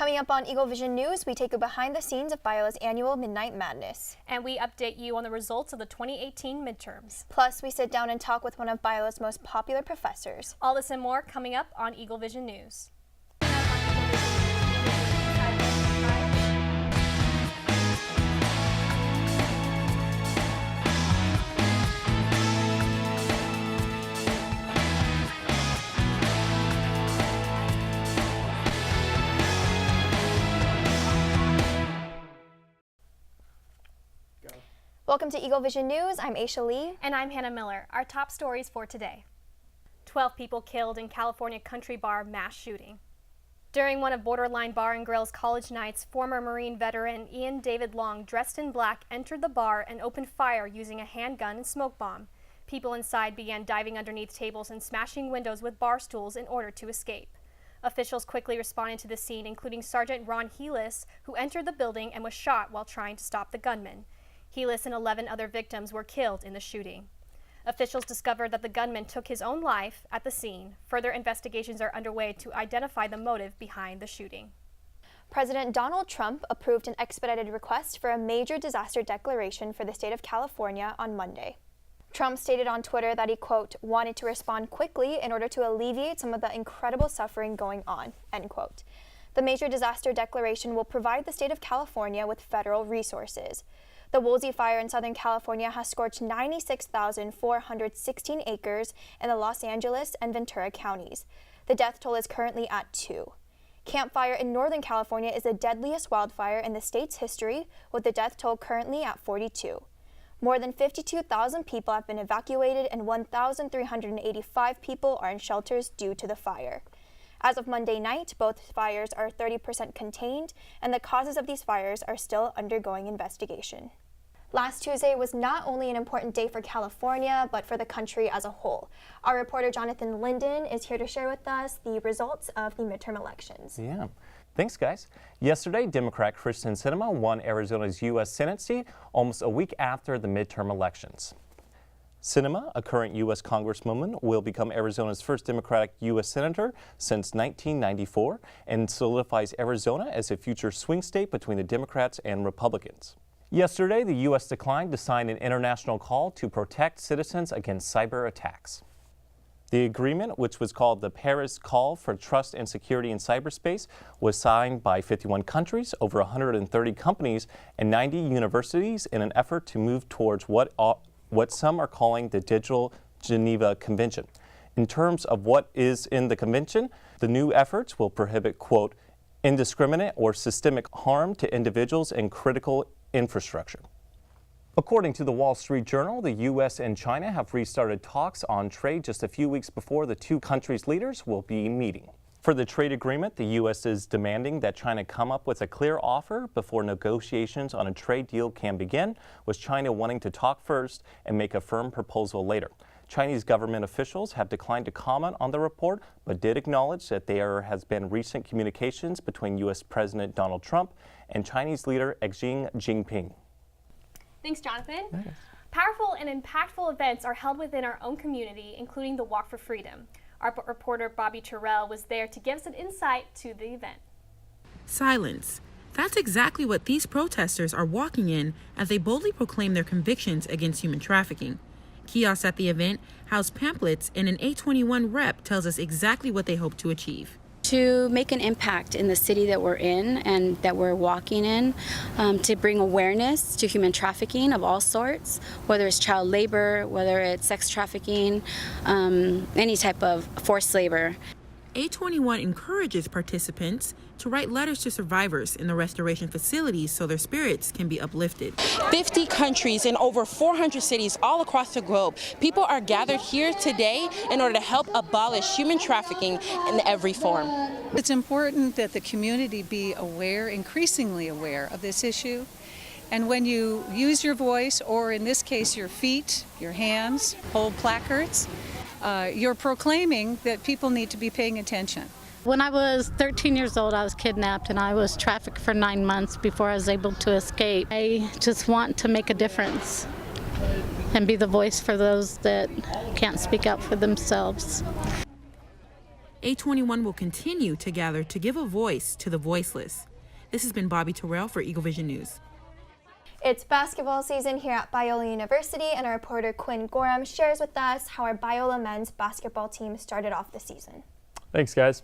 Coming up on EagleVision News, we take you behind the scenes of Biola's annual Midnight Madness. And we update you on the results of the 2018 midterms. Plus, we sit down and talk with one of Biola's most popular professors. All this and more coming up on EagleVision News. Welcome to EagleVision News. I'm Aisha Lee. And I'm Hannah Miller. Our top stories for today. 12 people killed in California country bar mass shooting. During one of Borderline Bar and Grill's college nights, former Marine veteran Ian David Long, dressed in black, entered the bar and opened fire using a handgun and smoke bomb. People inside began diving underneath tables and smashing windows with bar stools in order to escape. Officials quickly responded to the scene, including Sergeant Ron Helis, who entered the building and was shot while trying to stop the gunman. Helis and 11 other victims were killed in the shooting. Officials discovered that the gunman took his own life at the scene. Further investigations are underway to identify the motive behind the shooting. President Donald Trump approved an expedited request for a major disaster declaration for the state of California on Monday. Trump stated on Twitter that he, quote, wanted to respond quickly in order to alleviate some of the incredible suffering going on, end quote. The major disaster declaration will provide the state of California with federal resources. The Woolsey fire in Southern California has scorched 96,416 acres in the Los Angeles and Ventura counties. The death toll is currently at 2. Camp Fire in Northern California is the deadliest wildfire in the state's history, with the death toll currently at 42. More than 52,000 people have been evacuated and 1,385 people are in shelters due to the fire. As of Monday night, both fires are 30% contained, and the causes of these fires are still undergoing investigation. Last Tuesday was not only an important day for California, but for the country as a whole. Our reporter Jonathan Linden is here to share with us the results of the midterm elections. Yeah. Thanks, guys. Yesterday, Democrat Kristen Sinema won Arizona's U.S. Senate seat almost a week after the midterm elections. Sinema, a current U.S. Congresswoman, will become Arizona's first Democratic U.S. Senator since 1994 and solidifies Arizona as a future swing state between the Democrats and Republicans. Yesterday, the U.S. declined to sign an international call to protect citizens against cyber attacks. The agreement, which was called the Paris Call for Trust and Security in Cyberspace, was signed by 51 countries, over 130 companies, and 90 universities in an effort to move towards what some are calling the Digital Geneva Convention. In terms of what is in the convention, the new efforts will prohibit, quote, indiscriminate or systemic harm to individuals and critical infrastructure. According to the Wall Street Journal, the U.S. and China have restarted talks on trade just a few weeks before the two countries' leaders will be meeting. For the trade agreement, the U.S. is demanding that China come up with a clear offer before negotiations on a trade deal can begin, with China wanting to talk first and make a firm proposal later. Chinese government officials have declined to comment on the report, but did acknowledge that there has been recent communications between U.S. President Donald Trump and Chinese leader Xi Jinping. Thanks, Jonathan. Nice. Powerful and impactful events are held within our own community, including the Walk for Freedom. Our reporter Bobby Terrell was there to give us an insight to the event. Silence. That's exactly what these protesters are walking in as they boldly proclaim their convictions against human trafficking. Kiosks at the event house pamphlets, and an A21 rep tells us exactly what they hope to achieve. To make an impact in the city that we're in and that we're walking in, to bring awareness to human trafficking of all sorts, whether it's child labor, whether it's sex trafficking, any type of forced labor. A21 encourages participants to write letters to survivors in the restoration facilities so their spirits can be uplifted. 50 countries in over 400 cities all across the globe. People are gathered here today in order to help abolish human trafficking in every form. It's important that the community be aware, increasingly aware of this issue. And when you use your voice, or in this case your feet, your hands, hold placards, you're proclaiming that people need to be paying attention. When I was 13 years old, I was kidnapped and I was trafficked for 9 months before I was able to escape. I just want to make a difference and be the voice for those that can't speak out for themselves. A21 will continue to gather to give a voice to the voiceless. This has been Bobby Terrell for EagleVision News. It's basketball season here at Biola University, and our reporter Quinn Gorham shares with us how our Biola men's basketball team started off the season. Thanks, guys.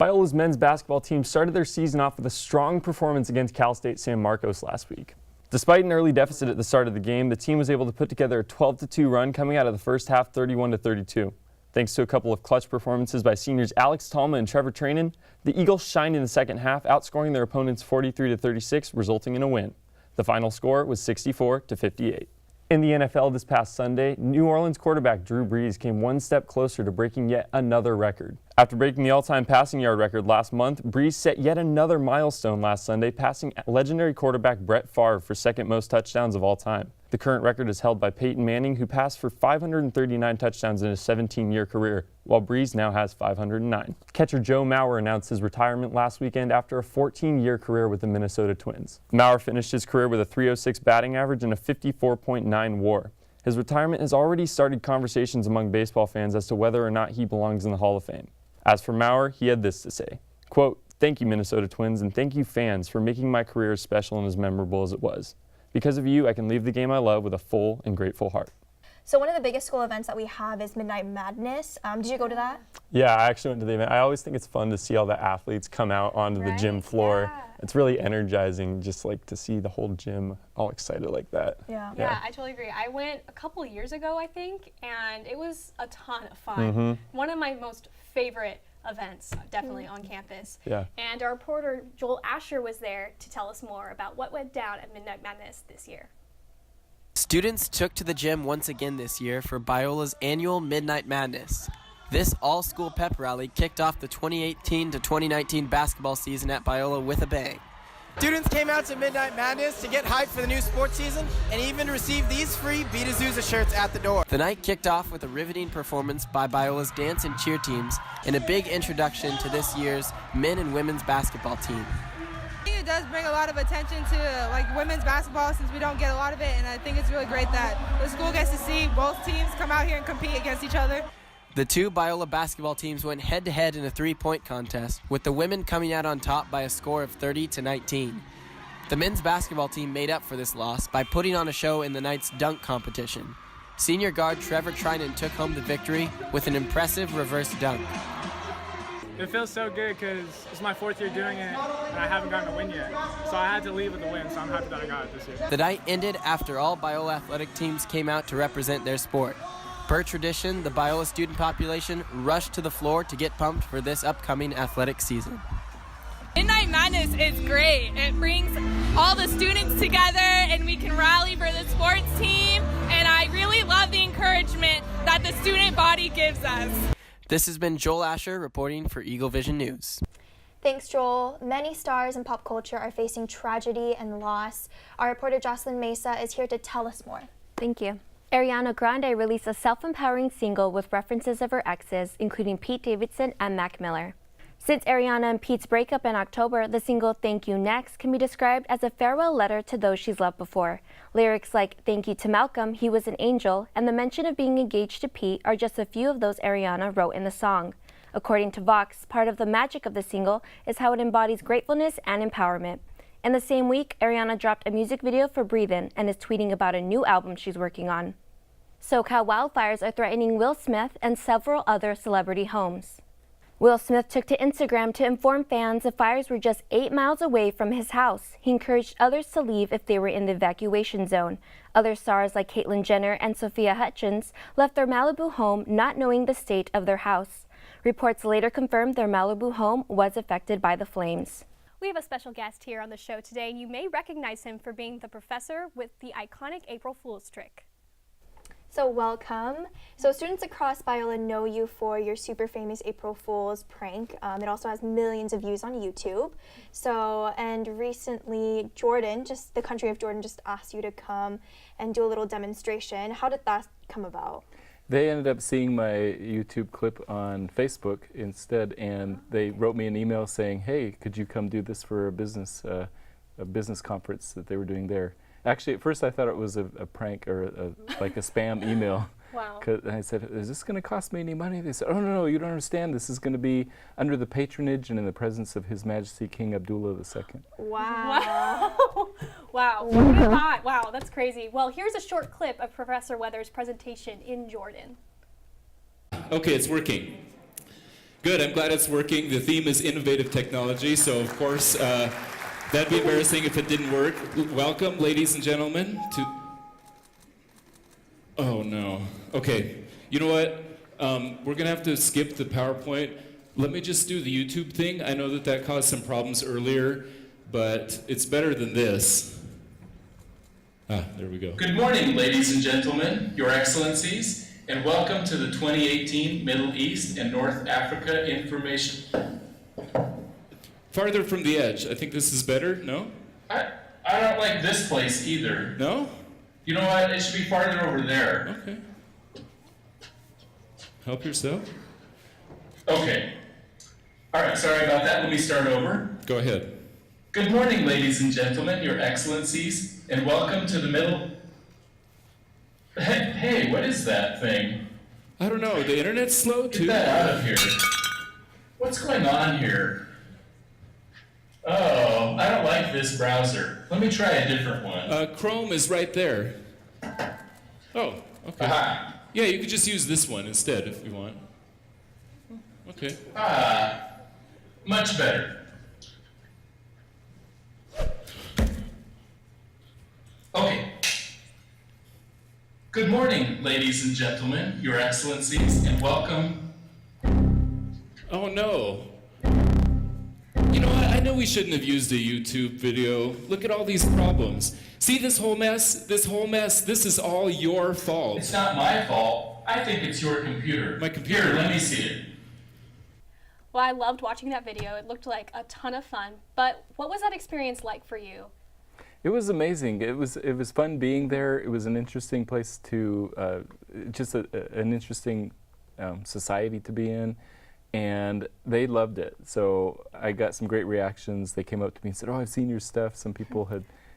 Biola's men's basketball team started their season off with a strong performance against Cal State San Marcos last week. Despite an early deficit at the start of the game, the team was able to put together a 12-2 run coming out of the first half 31-32. Thanks to a couple of clutch performances by seniors Alex Talma and Trevor Trainin, the Eagles shined in the second half, outscoring their opponents 43-36, resulting in a win. The final score was 64-58. In the NFL this past Sunday, New Orleans quarterback Drew Brees came one step closer to breaking yet another record. After breaking the all-time passing yard record last month, Brees set yet another milestone last Sunday, passing legendary quarterback Brett Favre for second most touchdowns of all time. The current record is held by Peyton Manning, who passed for 539 touchdowns in his 17-year career, while Brees now has 509. Catcher Joe Mauer announced his retirement last weekend after a 14-year career with the Minnesota Twins. Mauer finished his career with a .306 batting average and a 54.9 WAR. His retirement has already started conversations among baseball fans as to whether or not he belongs in the Hall of Fame. As for Mauer, he had this to say, quote, "Thank you, Minnesota Twins, and thank you, fans, for making my career as special and as memorable as it was. Because of you, I can leave the game I love with a full and grateful heart." So one of the biggest school events that we have is Midnight Madness. Did you go to that? Yeah, I actually went to the event. I always think it's fun to see all the athletes come out onto the gym floor. Yeah. It's really energizing just like to see the whole gym all excited like that. Yeah, I totally agree. I went a couple years ago, I think, and it was a ton of fun. One of my most favorite events, definitely on campus. Yeah. And our reporter Joel Asher was there to tell us more about what went down at Midnight Madness this year. Students took to the gym once again this year for Biola's annual Midnight Madness. This all-school pep rally kicked off the 2018 to 2019 basketball season at Biola with a bang. Students came out to Midnight Madness to get hyped for the new sports season and even received these free Beat Azusa shirts at the door. The night kicked off with a riveting performance by Biola's dance and cheer teams and a big introduction to this year's men and women's basketball team. It does bring a lot of attention to women's basketball since we don't get a lot of it, and I think it's really great that the school gets to see both teams come out here and compete against each other. The two Biola basketball teams went head-to-head in a three-point contest, with the women coming out on top by a score of 30-19. The men's basketball team made up for this loss by putting on a show in the night's dunk competition. Senior guard Trevor Trainin took home the victory with an impressive reverse dunk. It feels so good because it's my fourth year doing it, and I haven't gotten a win yet. So I had to leave with a win, so I'm happy that I got it this year. The night ended after all Biola athletic teams came out to represent their sport. Per tradition, the Biola student population rushed to the floor to get pumped for this upcoming athletic season. Midnight Madness is great. It brings all the students together and we can rally for the sports team, and I really love the encouragement that the student body gives us. This has been Joel Asher reporting for EagleVision News. Thanks, Joel. Many stars in pop culture are facing tragedy and loss. Our reporter Jocelyn Mesa is here to tell us more. Thank you. Ariana Grande released a self-empowering single with references of her exes, including Pete Davidson and Mac Miller. Since Ariana and Pete's breakup in October, the single Thank You Next can be described as a farewell letter to those she's loved before. Lyrics like Thank You to Malcolm, He Was an Angel, and the mention of being engaged to Pete are just a few of those Ariana wrote in the song. According to Vox, part of the magic of the single is how it embodies gratefulness and empowerment. In the same week, Ariana dropped a music video for Breathin' and is tweeting about a new album she's working on. SoCal wildfires are threatening Will Smith and several other celebrity homes. Will Smith took to Instagram to inform fans the fires were just 8 miles away from his house. He encouraged others to leave if they were in the evacuation zone. Other stars like Caitlyn Jenner and Sophia Hutchins left their Malibu home not knowing the state of their house. Reports later confirmed their Malibu home was affected by the flames. We have a special guest here on the show today, and you may recognize him for being the professor with the iconic April Fool's trick. So welcome. So students across Biola know you for your super famous April Fool's prank. It also has millions of views on YouTube. So, and recently the country of Jordan just asked you to come and do a little demonstration. How did that come about? They ended up seeing my YouTube clip on Facebook instead, and they wrote me an email saying, hey, could you come do this for a business conference that they were doing there. Actually, at first I thought it was a prank or like a spam email. Wow. And I said, is this going to cost me any money? They said, oh, no, you don't understand. This is going to be under the patronage and in the presence of His Majesty King Abdullah II. Wow. Wow. What a thought. Wow, that's crazy. Well, here's a short clip of Professor Weather's presentation in Jordan. Okay, it's working. Good, I'm glad it's working. The theme is innovative technology, so of course, that'd be embarrassing if it didn't work. Welcome, ladies and gentlemen, to... Oh, no. Okay, you know what? We're going to have to skip the PowerPoint. Let me just do the YouTube thing. I know that caused some problems earlier, but it's better than this. There we go. Good morning, ladies and gentlemen, Your Excellencies, and welcome to the 2018 Middle East and North Africa Information. Farther from the edge. I think this is better, no? I don't like this place either. No? You know what? It should be farther over there. Okay. Help yourself. Okay. All right, sorry about that. Let me start over. Go ahead. Good morning, ladies and gentlemen, Your Excellencies, and welcome to the Middle... Hey, what is that thing? I don't know. The internet's slow, too. Get that out of here. What's going on here? Oh, I don't like this browser. Let me try a different one. Chrome is right there. Oh, okay. Aha. Yeah, you could just use this one instead if you want. Okay. Much better. Okay. Good morning, ladies and gentlemen, Your Excellencies, and welcome. Oh no. You know what? I know we shouldn't have used a YouTube video. Look at all these problems. See this whole mess? This whole mess? This is all your fault. It's not my fault. I think it's your computer. My computer? Here, let me see it. Well, I loved watching that video. It looked like a ton of fun. But what was that experience like for you? It was amazing. It was fun being there. It was an interesting place to, just an interesting society to be in, and they loved it. So I got some great reactions. They came up to me and said, "Oh, I've seen your stuff." Some people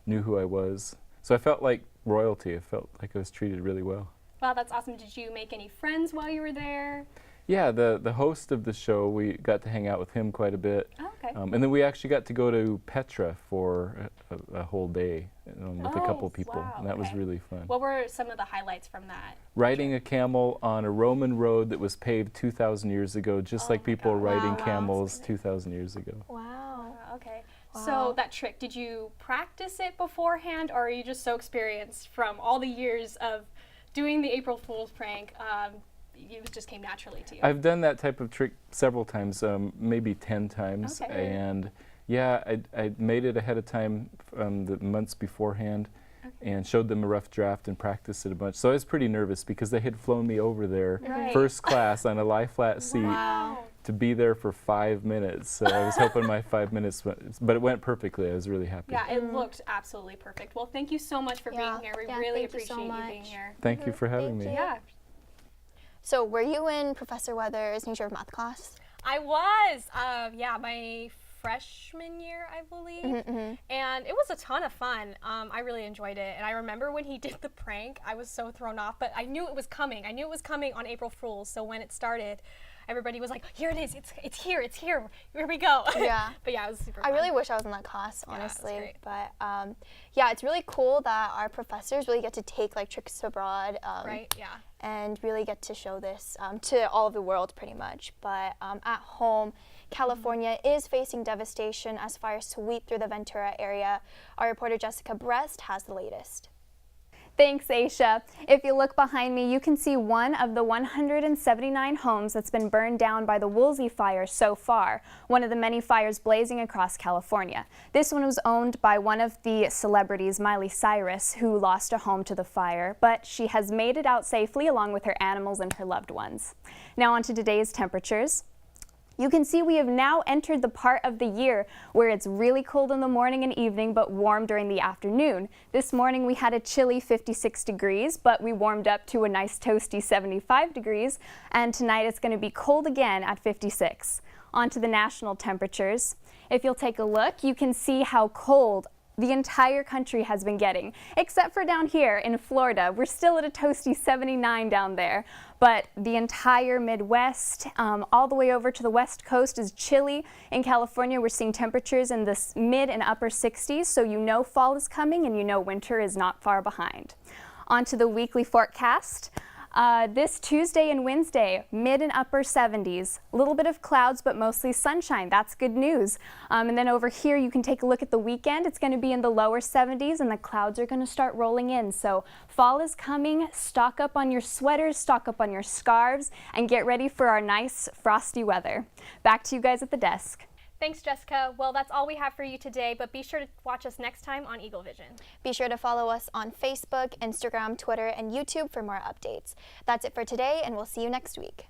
knew who I was. So I felt like royalty. I felt like I was treated really well. Wow, that's awesome. Did you make any friends while you were there? Yeah, the host of the show, we got to hang out with him quite a bit. Oh, okay. And then we actually got to go to Petra for a whole day with a couple people, wow, and that was really fun. What were some of the highlights from that? Riding a camel on a Roman road that was paved 2,000 years ago, just like people were riding camels 2,000 years ago. Wow, okay. Wow. So that trick, did you practice it beforehand, or are you just so experienced from all the years of doing the April Fool's prank? It just came naturally to you? I've done that type of trick several times, maybe 10 times. Okay. And yeah, I made it ahead of time the months beforehand and showed them a rough draft and practiced it a bunch. So I was pretty nervous because they had flown me over there first class on a lie-flat seat to be there for 5 minutes. So I was hoping my 5 minutes, but it went perfectly. I was really happy. Yeah, it looked absolutely perfect. Well, thank you so much for being here. We really appreciate you being here. Thank you for having me. Yeah. So were you in Professor Weather's Nature of Math class? I was, yeah, my freshman year, I believe, and it was a ton of fun. I really enjoyed it, and I remember when he did the prank, I was so thrown off, but I knew it was coming. I knew it was coming on April Fool's, so when it started, everybody was like, "Here it is! It's here! It's here! Here we go!" Yeah. But yeah, it was super fun. I really wish I was in that class, honestly. Yeah, it was great. But yeah, it's really cool that our professors really get to take like trips abroad. Right. Yeah. And really get to show this to all of the world, pretty much. But at home, California is facing devastation as fires sweep through the Ventura area. Our reporter Jessica Brest has the latest. Thanks, Aisha. If you look behind me, you can see one of the 179 homes that's been burned down by the Woolsey fire so far, one of the many fires blazing across California. This one was owned by one of the celebrities, Miley Cyrus, who lost a home to the fire, but she has made it out safely along with her animals and her loved ones. Now on to today's temperatures. You can see we have now entered the part of the year where it's really cold in the morning and evening, but warm during the afternoon. This morning we had a chilly 56 degrees, but we warmed up to a nice toasty 75 degrees, and tonight it's going to be cold again at 56. On to the national temperatures. If you'll take a look, you can see how cold the entire country has been getting, except for down here in Florida. We're still at a toasty 79 down there, but the entire Midwest, all the way over to the West Coast is chilly. In California, we're seeing temperatures in the mid and upper 60s, so you know fall is coming and you know winter is not far behind. On to the weekly forecast. This Tuesday and Wednesday, mid and upper 70s. A little bit of clouds, but mostly sunshine. That's good news. And then over here, you can take a look at the weekend. It's going to be in the lower 70s, and the clouds are going to start rolling in. So fall is coming. Stock up on your sweaters, stock up on your scarves, and get ready for our nice frosty weather. Back to you guys at the desk. Thanks, Jessica. Well, that's all we have for you today, but be sure to watch us next time on EagleVision. Be sure to follow us on Facebook, Instagram, Twitter, and YouTube for more updates. That's it for today, and we'll see you next week.